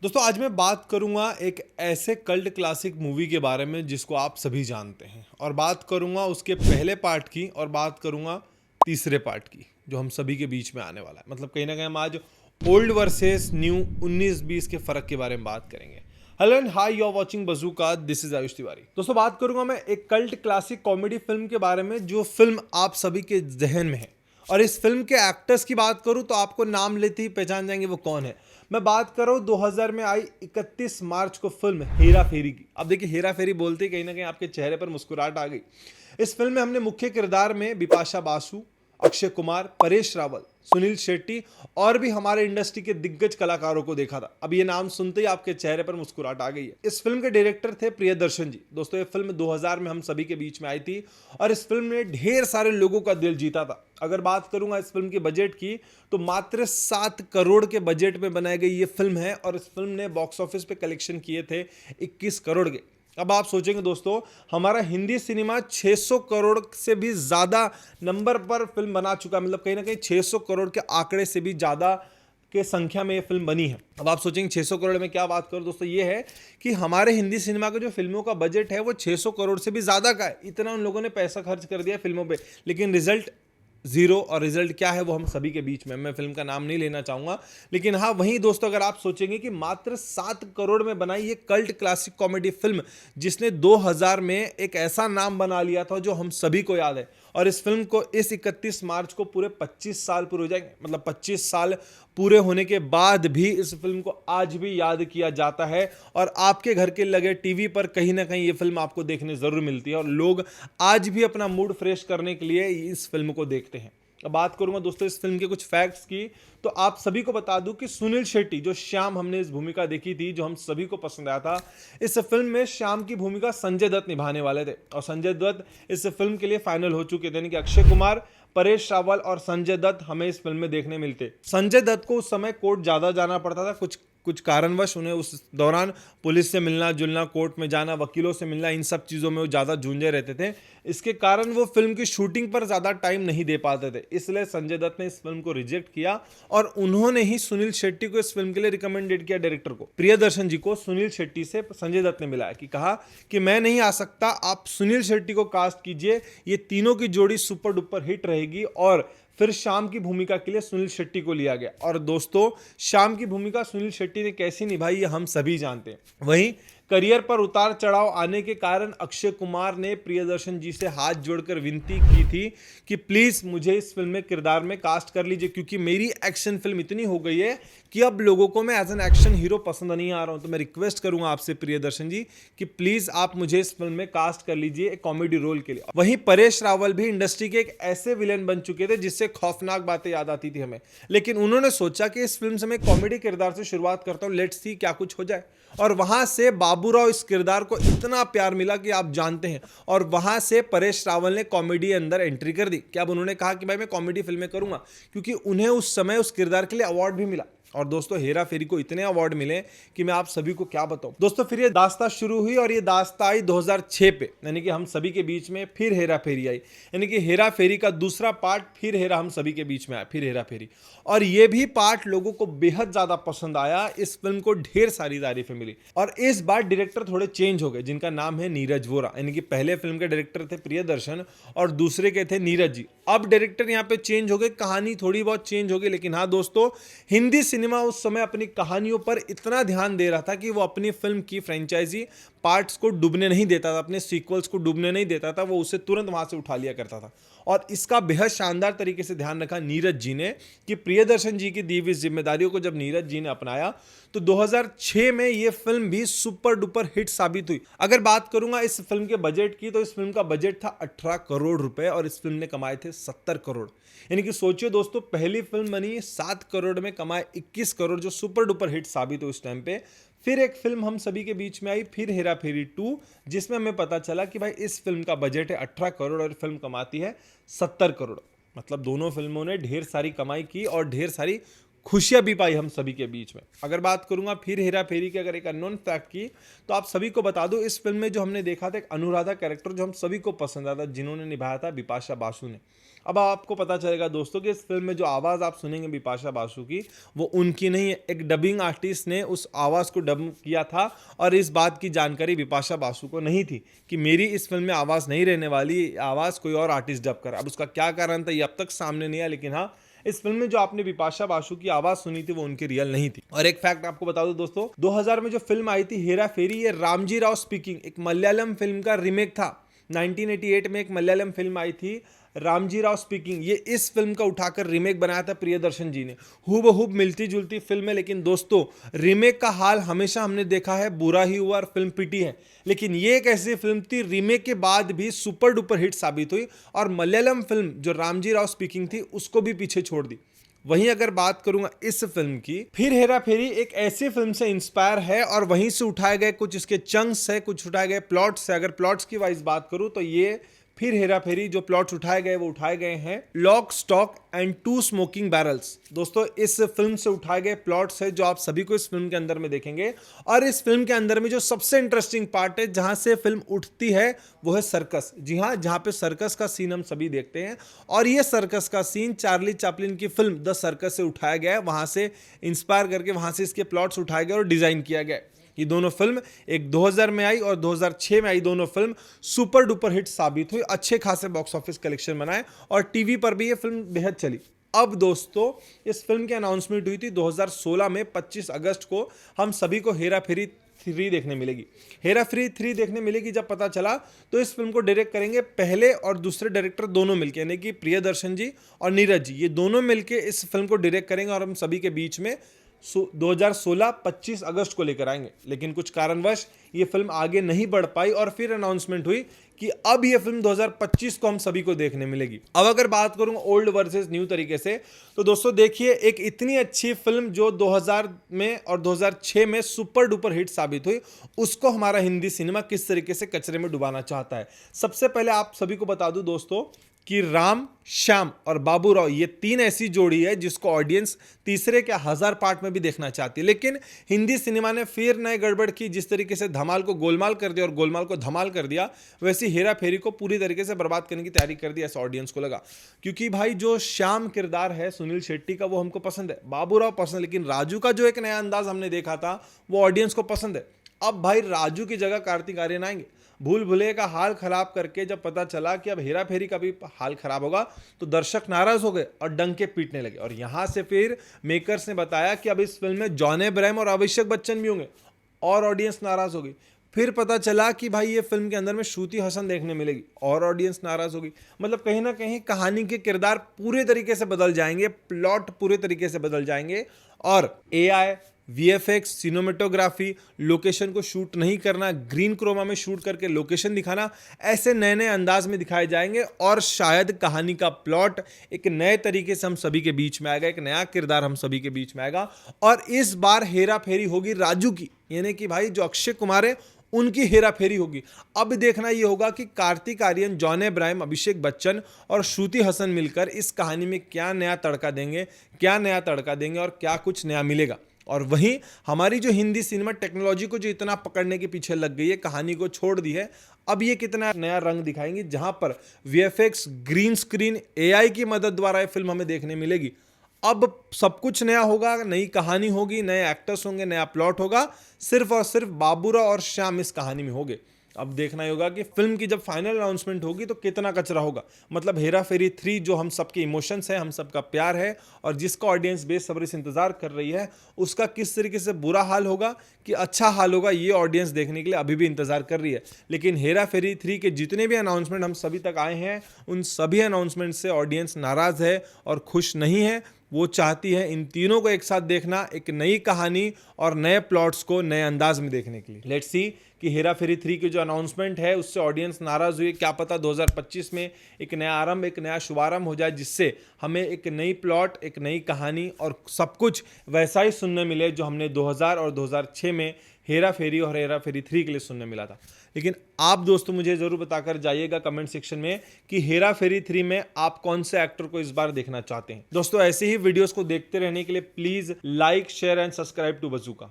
दोस्तों आज मैं बात करूंगा एक ऐसे कल्ट क्लासिक मूवी के बारे में जिसको आप सभी जानते हैं और बात करूंगा उसके पहले पार्ट की और बात करूंगा तीसरे पार्ट की जो हम सभी के बीच में आने वाला है। मतलब कहीं ना कहीं हम आज ओल्ड वर्सेस न्यू 19-20 के फर्क के बारे में बात करेंगे। Hello and hi, you are watching Bazooka, this is Ayush Tiwari. दोस्तों बात करूंगा मैं एक कल्ट क्लासिक कॉमेडी फिल्म के बारे में जो फिल्म आप सभी के जहन में है। और इस फिल्म के एक्टर्स की बात करूं तो आपको नाम लेते ही पहचान जाएंगे वो कौन है। मैं बात कर रहा हूं 2000 में आई 31 मार्च को फिल्म हेरा फेरी की। अब देखिए हेरा फेरी बोलते ही कहीं ना कहीं आपके चेहरे पर मुस्कुराहट आ गई। इस फिल्म में हमने मुख्य किरदार में बिपाशा बासु, अक्षय कुमार, परेश रावल, सुनील शेट्टी और भी हमारे इंडस्ट्री के दिग्गज कलाकारों को देखा था। अब ये नाम सुनते ही आपके चेहरे पर मुस्कुराहट आ गई है। इस फिल्म के डायरेक्टर थे प्रियदर्शन जी। दोस्तों ये फिल्म 2000 में हम सभी के बीच में आई थी और इस फिल्म ने ढेर सारे लोगों का दिल जीता था। अगर बात करूंगा इस फिल्म के बजट की तो मात्र 7 करोड़ के बजट में बनाई गई ये फिल्म है और इस फिल्म ने बॉक्स ऑफिस पे कलेक्शन किए थे 21 करोड़ के। अब आप सोचेंगे दोस्तों, हमारा हिंदी सिनेमा 600 करोड़ से भी ज़्यादा नंबर पर फिल्म बना चुका है। मतलब कहीं ना कहीं 600 करोड़ के आंकड़े से भी ज़्यादा के संख्या में ये फिल्म बनी है। अब आप सोचेंगे 600 करोड़ में क्या बात करो दोस्तों, ये है कि हमारे हिंदी सिनेमा का जो फिल्मों का बजट है वो 600 करोड़ से भी ज़्यादा का है। इतना उन लोगों ने पैसा खर्च कर दिया फिल्मों पे, लेकिन रिजल्ट जीरो। और रिजल्ट क्या है वो हम सभी के बीच में, मैं फिल्म का नाम नहीं लेना चाहूंगा। लेकिन हाँ वहीं दोस्तों अगर आप सोचेंगे कि मात्र 7 करोड़ में बनाई ये कल्ट क्लासिक कॉमेडी फिल्म जिसने 2000 में एक ऐसा नाम बना लिया था जो हम सभी को याद है। और इस फिल्म को इस 31 मार्च को पूरे 25 साल पूरे हो जाएंगे। मतलब 25 साल पूरे होने के बाद भी इस फिल्म को आज भी याद किया जाता है और आपके घर के लगे टीवी पर कहीं ना कहीं ये फिल्म आपको देखने जरूर मिलती है और लोग आज भी अपना मूड फ्रेश करने के लिए इस फिल्म को देखते हैं। अब बात करूंगा दोस्तों इस फिल्म के कुछ फैक्ट्स की, तो आप सभी को बता दूं कि सुनील शेट्टी जो श्याम हमने इस भूमिका देखी थी जो हम सभी को पसंद आया था, इस फिल्म में श्याम की भूमिका संजय दत्त निभाने वाले थे और संजय दत्त इस फिल्म के लिए फाइनल हो चुके थे। यानी कि अक्षय कुमार, परेश रावल और संजय दत्त हमें इस फिल्म में देखने मिलते। संजय दत्त को उस समय कोर्ट ज्यादा जाना पड़ता था, कुछ कारणवश उन्हें उस दौरान पुलिस से मिलना जुलना, कोर्ट में जाना, वकीलों से मिलना, इन सब चीज़ों में वो ज़्यादा जूझे रहते थे। इसके कारण वो फिल्म की शूटिंग पर ज़्यादा टाइम नहीं दे पाते थे, इसलिए संजय दत्त ने इस फिल्म को रिजेक्ट किया और उन्होंने ही सुनील शेट्टी को इस फिल्म के लिए रिकमेंडेड किया। डायरेक्टर को, प्रियदर्शन जी को, सुनील शेट्टी से संजय दत्त ने मिलाया कि कहा कि मैं नहीं आ सकता, आप सुनील शेट्टी को कास्ट कीजिए, ये तीनों की जोड़ी सुपर डुपर हिट रहेगी। और फिर श्याम की भूमिका के लिए सुनील शेट्टी को लिया गया। और दोस्तों श्याम की भूमिका सुनील शेट्टी ने कैसी निभाई ये हम सभी जानते हैं। वहीं करियर पर उतार चढ़ाव आने के कारण अक्षय कुमार ने प्रियदर्शन जी से हाथ जोड़कर विनती की थी कि प्लीज मुझे इस फिल्म में किरदार में कास्ट कर लीजिए, क्योंकि मेरी एक्शन फिल्म इतनी हो गई है कि अब लोगों को मैं एज एन एक्शन हीरो पसंद नहीं आ रहा हूं। तो मैं रिक्वेस्ट करूंगा आपसे प्रियदर्शन जी कि प्लीज आप मुझे इस फिल्म में कास्ट कर लीजिए एक कॉमेडी रोल के लिए। वहीं परेश रावल भी इंडस्ट्री के एक ऐसे विलेन बन चुके थे जिससे खौफनाक बातें याद आती थी हमें, लेकिन उन्होंने सोचा कि इस फिल्म से मैं कॉमेडी किरदार से शुरुआत करता हूं, लेट्स सी क्या कुछ हो जाए। और वहां से बाबूराव इस किरदार को इतना प्यार मिला कि आप जानते हैं, और वहां से परेश रावल ने कॉमेडी अंदर एंट्री कर दी। क्या अब उन्होंने कहा कि भाई मैं कॉमेडी फिल्में करूंगा, क्योंकि उन्हें उस समय उस किरदार के लिए अवार्ड भी मिला। और दोस्तों हेरा फेरी को इतने अवार्ड मिले कि मैं आप सभी को क्या बताऊं। दोस्तों फिर ये दास्ता शुरू हुई और ये दास्ता आई 2006 पे, यानी कि हम सभी के बीच में फिर हेरा फेरी आई। यानी कि हेरा फेरी का दूसरा पार्ट, फिर हेरा हम सभी के बीच में आया, फिर हेरा फेरी। और ये भी पार्ट लोगों को बेहद ज्यादा पसंद आया, इस फिल्म को ढेर सारी तारीफें मिली। और इस बार डायरेक्टर थोड़े चेंज हो गए, जिनका नाम है नीरज वोरा। यानी कि पहले फिल्म के डायरेक्टर थे प्रियदर्शन और दूसरे के थे नीरज जी। अब डायरेक्टर यहाँ पे चेंज हो गए, कहानी थोड़ी बहुत चेंज हो गई, लेकिन हाँ दोस्तों हिंदी सिनेमा उस समय अपनी कहानियों पर इतना ध्यान दे रहा था कि वो अपनी फिल्म की फ्रेंचाइजी पार्ट्स को डूबने नहीं देता था, अपने सीक्वल्स को डूबने नहीं देता था, वो उसे तुरंत वहां से उठा लिया करता था। और इसका बेहद शानदार तरीके से ध्यान रखा नीरज जी ने कि प्रियदर्शन जी की दी हुई जिम्मेदारियों को जब नीरज जी ने अपनाया तो 2006 में ये फिल्म भी सुपर डुपर हिट साबित हुई। अगर बात करूंगा इस फिल्म के बजट की तो इस फिल्म का बजट था 18 करोड़ रुपए और इस फिल्म ने कमाए थे 70 करोड़। यानी कि सोचिए दोस्तों, पहली फिल्म बनी 7 करोड़ में, कमाए 21 करोड़, जो सुपर डुपर हिट साबित हुई उस टाइम पे। फिर एक फिल्म हम सभी के बीच में आई, फिर हेरा फेरी 2, जिसमें हमें पता चला कि भाई इस फिल्म का बजट है 18 करोड़ और फिल्म कमाती है 70 करोड़। मतलब दोनों फिल्मों ने ढेर सारी कमाई की और ढेर सारी खुशियां भी पाई हम सभी के बीच में। अगर बात करूंगा फिर हेरा फेरी की अगर एक अननोन फैक्ट की, तो आप सभी को बता दूं इस फिल्म में जो हमने देखा था एक अनुराधा कैरेक्टर जो हम सभी को पसंद आया था, जिन्होंने निभाया था बिपाशा बासु ने। अब आपको पता चलेगा दोस्तों कि इस फिल्म में जो आवाज़ आप सुनेंगे बिपाशा बासु की, वो उनकी नहीं है, एक डबिंग आर्टिस्ट ने उस आवाज़ को डब किया था। और इस बात की जानकारी बिपाशा बासु को नहीं थी कि मेरी इस फिल्म में आवाज़ नहीं रहने वाली, आवाज़ कोई और आर्टिस्ट डब करा। अब उसका क्या कारण था ये अब तक सामने नहीं आया, लेकिन हाँ, इस फिल्म में जो आपने बिपाशा बासु की आवाज सुनी थी वो उनकी रियल नहीं थी। और एक फैक्ट आपको बता दो दोस्तों, 2000 में जो फिल्म आई थी हेरा फेरी, ये रामजी राव स्पीकिंग एक मलयालम फिल्म का रीमेक था। 1988 में एक मलयालम फिल्म आई थी रामजी राव स्पीकिंग, ये इस फिल्म का उठाकर रीमेक बनाया था प्रियदर्शन जी ने। हूबहू मिलती जुलती फिल्म है, लेकिन दोस्तों रीमेक का हाल हमेशा हमने देखा है बुरा ही हुआ और फिल्म पिटी है। लेकिन ये एक ऐसी फिल्म थी रीमेक के बाद भी सुपर डुपर हिट साबित हुई और मलयालम फिल्म जो रामजी राव स्पीकिंग थी उसको भी पीछे छोड़ दी। वहीं अगर बात करूंगा इस फिल्म की, फिर हेरा फेरी एक ऐसी फिल्म से इंस्पायर है और वहीं से उठाए गए कुछ इसके चंक्स है, कुछ उठाए गए प्लॉट्स है। अगर प्लॉट्स की वाइज बात करूं तो ये फिर हेरा फेरी जो प्लॉट्स उठाए गए वो उठाए गए हैं lock stock and two smoking barrels. दोस्तों इस फिल्म से उठाए गए प्लॉट्स है जो आप सभी को इस फिल्म के अंदर में देखेंगे। और इस फिल्म के अंदर में जो सबसे इंटरेस्टिंग पार्ट है जहां से फिल्म उठती है वो है सर्कस। जी हाँ, जहां पे सर्कस का सीन हम सभी देखते हैं और ये सर्कस का सीन चार्ली चैपलिन की फिल्म द सर्कस से उठाया गया है, वहां से इंस्पायर करके वहां से इसके प्लॉट्स उठाए गए और डिजाइन किया गया। ये दोनों फिल्म एक 2000 में आई और 2006 में आई, दोनों फिल्म सुपर डुपर हिट साबित हुई, अच्छे खासे बॉक्स ऑफिस कलेक्शन बनाए और टीवी पर भी ये फिल्म बेहद चली। अब दोस्तों इस फिल्म की अनाउंसमेंट हुई थी 2016 में 25 अगस्त को, हम सभी को हेरा फेरी 3 देखने मिलेगी। हेरा फेरी 3 देखने मिलेगी जब पता चला तो इस फिल्म को डायरेक्ट करेंगे पहले और दूसरे डायरेक्टर दोनों मिलके, यानी कि प्रियदर्शन जी और नीरज जी, ये दोनों मिलके इस फिल्म को डायरेक्ट करेंगे और हम सभी के बीच में 2016 25 अगस्त को लेकर आएंगे। लेकिन कुछ कारणवश ये फिल्म आगे नहीं बढ़ पाई और फिर अनाउंसमेंट हुई कि अब ये फिल्म 2025 को हम सभी को देखने मिलेगी। अब अगर बात करूं ओल्ड वर्सेस न्यू तरीके से, तो दोस्तों देखिए एक इतनी अच्छी फिल्म जो 2000 में और 2006 में सुपर डुपर हिट साबित हुई, उसको हमारा हिंदी सिनेमा किस तरीके से कचरे में डुबाना चाहता है। सबसे पहले आप सभी को बता दूं दोस्तों कि राम, श्याम और बाबूराव ये 3 ऐसी जोड़ी है जिसको ऑडियंस तीसरे के 1000 पार्ट में भी देखना चाहती है। लेकिन हिंदी सिनेमा ने फिर नए गड़बड़ की, जिस तरीके से धमाल को गोलमाल कर दिया और गोलमाल को धमाल कर दिया, वैसी हेरा फेरी को पूरी तरीके से बर्बाद करने की तैयारी कर दी, ऐसा ऑडियंस को लगा। क्योंकि भाई जो श्याम किरदार है सुनील शेट्टी का वो हमको पसंद है, बाबूराव पसंद है, लेकिन राजू का जो एक नया अंदाज हमने देखा था वो ऑडियंस को पसंद है। अब भाई राजू की जगह कार्तिक आर्यन आएंगे। भूल भुलैया का हाल खराब करके जब पता चला कि अब हेरा फेरी का भी हाल खराब होगा तो दर्शक नाराज हो गए और डंके पीटने लगे। और यहां से फिर मेकर्स ने बताया कि अब इस फिल्म में जॉन अब्राहम और अभिषेक बच्चन भी होंगे और ऑडियंस नाराज हो गई। फिर पता चला कि भाई ये फिल्म के अंदर में श्रुति हसन देखने मिलेगी और ऑडियंस नाराज होगी। मतलब कहीं ना कहीं कहानी के किरदार पूरे तरीके से बदल जाएंगे, प्लॉट पूरे तरीके से बदल जाएंगे और एआई, वीएफएक्स, सिनेमेटोग्राफी, लोकेशन को शूट नहीं करना, ग्रीन क्रोमा में शूट करके लोकेशन दिखाना, ऐसे नए नए अंदाज में दिखाए जाएंगे और शायद कहानी का प्लॉट एक नए तरीके से हम सभी के बीच में आएगा, एक नया किरदार हम सभी के बीच में आएगा। और इस बार हेरा फेरी होगी राजू की, यानी कि भाई जो अक्षय कुमार है उनकी हेरा फेरी होगी। अब देखना यह होगा कि कार्तिक आर्यन, जॉन अब्राहम, अभिषेक बच्चन और श्रुति हसन मिलकर इस कहानी में क्या नया तड़का देंगे और क्या कुछ नया मिलेगा। और वहीं हमारी जो हिंदी सिनेमा टेक्नोलॉजी को जो इतना पकड़ने के पीछे लग गई है, कहानी को छोड़ दी है, अब ये कितना नया रंग दिखाएंगे, जहां पर वीएफएक्स, ग्रीन स्क्रीन, एआई की मदद द्वारा ये फिल्म हमें देखने मिलेगी। अब सब कुछ नया होगा, नई कहानी होगी, नए एक्टर्स होंगे, नया प्लॉट होगा, सिर्फ और सिर्फ बाबूराव और श्याम इस कहानी में होंगे। अब देखना ही होगा कि फिल्म की जब फाइनल अनाउंसमेंट होगी तो कितना कचरा होगा। मतलब हेरा फेरी 3 जो हम सबके इमोशंस है, हम सबका प्यार है और जिसका ऑडियंस बेसब्री से इंतजार कर रही है, उसका किस तरीके से बुरा हाल होगा कि अच्छा हाल होगा, ये ऑडियंस देखने के लिए अभी भी इंतजार कर रही है। लेकिन हेरा फेरी 3 के जितने भी अनाउंसमेंट हम सभी तक आए हैं, उन सभी अनाउंसमेंट से ऑडियंस नाराज है और खुश नहीं है। वो चाहती है इन तीनों को एक साथ देखना, एक नई कहानी और नए प्लॉट्स को नए अंदाज में देखने के लिए। लेट्स सी कि हेरा फेरी 3 की जो अनाउंसमेंट है उससे ऑडियंस नाराज हुई, क्या पता 2025 में एक नया आरंभ, एक नया शुभारंभ हो जाए, जिससे हमें एक नई प्लॉट, एक नई कहानी और सब कुछ वैसा ही सुनने मिले जो हमने 2000 और 2006 में हेरा फेरी और हेरा फेरी 3 के लिए सुनने मिला था। लेकिन आप दोस्तों मुझे जरूर बताकर जाइएगा कमेंट सेक्शन में कि हेरा फेरी 3 में आप कौन से एक्टर को इस बार देखना चाहते हैं। दोस्तों ऐसे ही वीडियोस को देखते रहने के लिए please like, share and subscribe to bazooka.